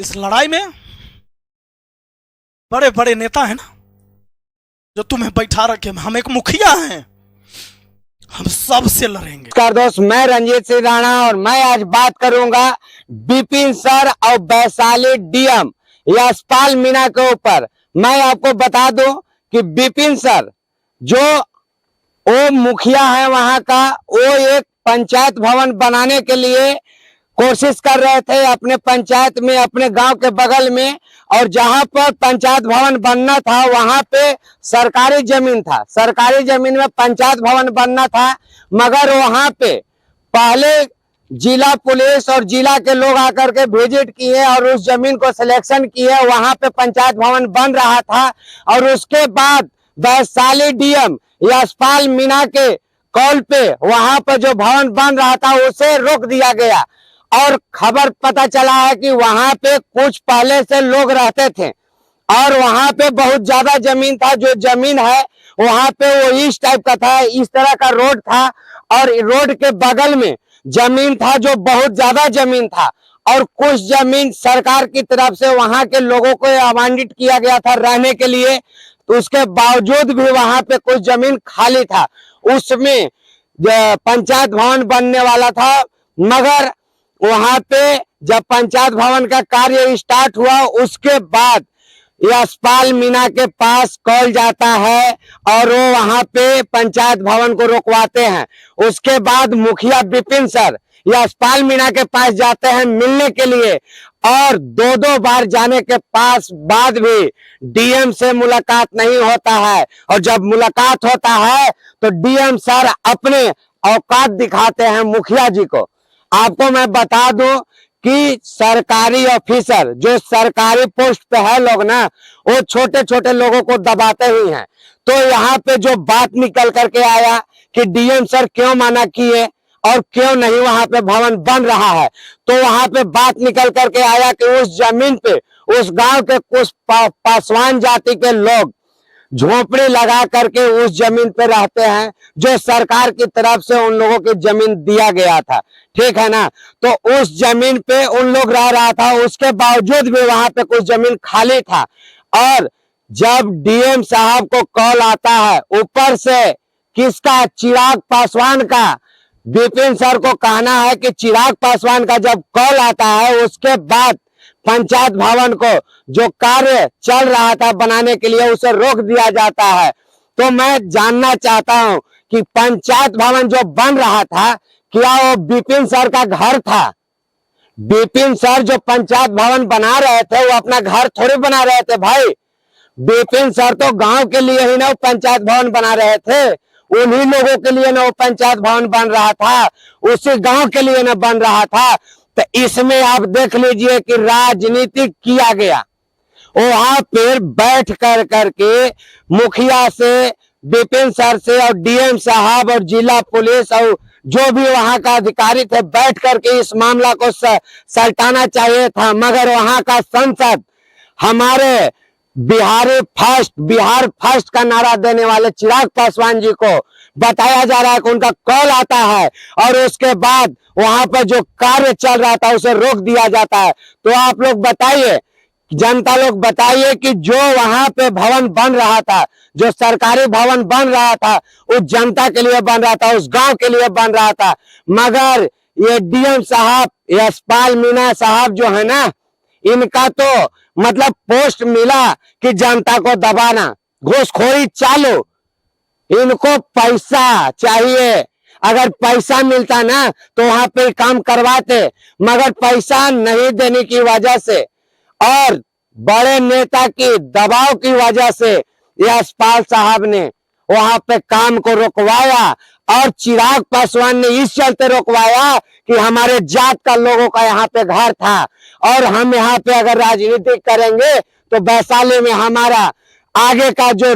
इस लड़ाई में बड़े बड़े नेता हैं ना, जो तुम्हें बैठा रखे। हम एक मुखिया हैं, हम सबसे लड़ेंगे। नमस्कार दोस्त, मैं रंजीत सिंह राणा और मैं आज बात करूंगा बिपिन सर और वैशाली डीएम यशपाल मीणा के ऊपर। मैं आपको बता दूं कि बिपिन सर जो वो मुखिया है वहां का, वो एक पंचायत भवन बनाने के लिए कोशिश कर रहे थे अपने पंचायत में, अपने गांव के बगल में। और जहां पर पंचायत भवन बनना था वहां पे सरकारी जमीन था, सरकारी जमीन में पंचायत भवन बनना था। मगर वहां पे पहले जिला पुलिस और जिला के लोग आकर के विजिट किए और उस जमीन को सिलेक्शन किए, वहां पे पंचायत भवन बन रहा था। और उसके बाद वैशाली डीएम यशपाल मीणा के कॉल पे वहां पर जो भवन बन रहा था उसे रोक दिया गया। और खबर पता चला है कि वहां पे कुछ पहले से लोग रहते थे और वहां पे बहुत ज्यादा जमीन था। जो जमीन है वहां पे वो इस टाइप का था, इस तरह का रोड था और रोड के बगल में जमीन था जो बहुत ज्यादा जमीन था। और कुछ जमीन सरकार की तरफ से वहां के लोगों को आवंटित किया गया था रहने के लिए। तो उसके बावजूद भी वहां पे कुछ जमीन खाली था, उसमें पंचायत भवन बनने वाला था। मगर वहां पे जब पंचायत भवन का कार्य स्टार्ट हुआ उसके बाद यशपाल मीणा के पास कॉल जाता है और वो वहां पे पंचायत भवन को रोकवाते हैं। उसके बाद मुखिया बिपिन सर यशपाल मीणा के पास जाते हैं मिलने के लिए और दो बार जाने के पास बाद भी डीएम से मुलाकात नहीं होता है। और जब मुलाकात होता है तो डीएम सर अपने औकात दिखाते हैं मुखिया जी को। आपको मैं बता दूं कि सरकारी ऑफिसर जो सरकारी पोस्ट पे है लोग ना, वो छोटे छोटे लोगों को दबाते ही हैं। तो यहाँ पे जो बात निकल करके आया कि डीएम सर क्यों मना किए और क्यों नहीं वहां पे भवन बन रहा है, तो वहां पे बात निकल करके आया कि उस जमीन पे उस गांव के कुछ पासवान जाति के लोग झोपड़ी लगा करके उस जमीन पे रहते हैं जो सरकार की तरफ से उन लोगों की जमीन दिया गया था, ठीक है ना। तो उस जमीन पे उन लोग रह रहा था, उसके बावजूद भी वहां पे कुछ जमीन खाली था। और जब डीएम साहब को कॉल आता है ऊपर से, किसका, चिराग पासवान का, बिपिन सर को कहना है कि चिराग पासवान का जब कॉल आता है उसके बाद पंचायत भवन को जो कार्य चल रहा था बनाने के लिए उसे रोक दिया जाता है। तो मैं जानना चाहता हूं कि पंचायत भवन जो बन रहा था, क्या वो बिपिन सर का घर था? बिपिन सर जो पंचायत भवन बना रहे थे वो अपना घर थोड़ी बना रहे थे भाई। बिपिन सर तो गांव के लिए ही ना पंचायत भवन बना रहे थे, उन्हीं लोगों के लिए ना वो पंचायत भवन बन रहा था, उसी गांव के लिए ना बन रहा था। तो इसमें आप देख लीजिए कि राजनीति किया गया। वहां पर बैठ कर करके मुखिया से, बिपिन सर से और डीएम साहब और जिला पुलिस और जो भी वहां का अधिकारी थे बैठ करके इस मामला को सलटाना चाहिए था। मगर वहां का सांसद हमारे बिहार फर्स्ट का नारा देने वाले चिराग पासवान जी को बताया जा रहा है कि उनका कॉल आता है और उसके बाद वहां पर जो कार्य चल रहा था उसे रोक दिया जाता है। तो आप लोग बताइए, जनता लोग बताइए कि जो वहां पे भवन बन रहा था, जो सरकारी भवन बन रहा था, उस जनता के लिए बन रहा था, उस गांव के लिए बन रहा था। मगर ये डीएम साहब यशपाल मीणा साहब जो है ना, इनका तो मतलब पोस्ट मिला कि जनता को दबाना, घूसखोरी चालू। इनको पैसा चाहिए, अगर पैसा मिलता ना तो वहां पे काम करवाते। मगर पैसा नहीं देने की वजह से और बड़े नेता की दबाव की वजह से यशपाल साहब ने वहां पे काम को रोकवाया। और चिराग पासवान ने इस चलते रोकवाया कि हमारे जात का लोगों का यहाँ पे घर था और हम यहाँ पे अगर राजनीति करेंगे तो वैशाली में हमारा आगे का जो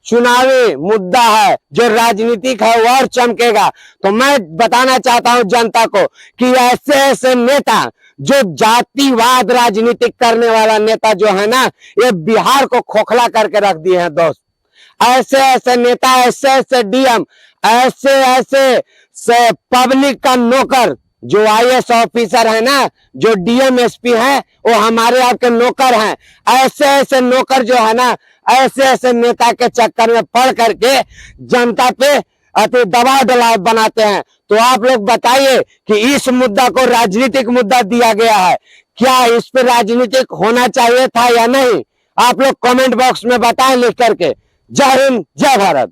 चुनावी मुद्दा है, जो राजनीतिक है, वो और चमकेगा। तो मैं बताना चाहता हूं जनता को कि ऐसे ऐसे नेता जो जातिवाद राजनीतिक करने वाला नेता जो है ना, ये बिहार को खोखला करके रख दिए हैं दोस्त। ऐसे ऐसे नेता, ऐसे ऐसे डीएम, ऐसे ऐसे पब्लिक का नौकर जो आईएएस ऑफिसर है ना, जो डीएम एसपी हैं, वो हमारे आपके नौकर हैं। ऐसे ऐसे नौकर जो है ना, ऐसे ऐसे नेता के चक्कर में पड़ करके जनता पे अति दबाव डला बनाते हैं। तो आप लोग बताइए कि इस मुद्दा को राजनीतिक मुद्दा दिया गया है, क्या इस पे राजनीतिक होना चाहिए था या नहीं? आप लोग कमेंट बॉक्स में बताएं लिख करके। जय हिंद, जय भारत।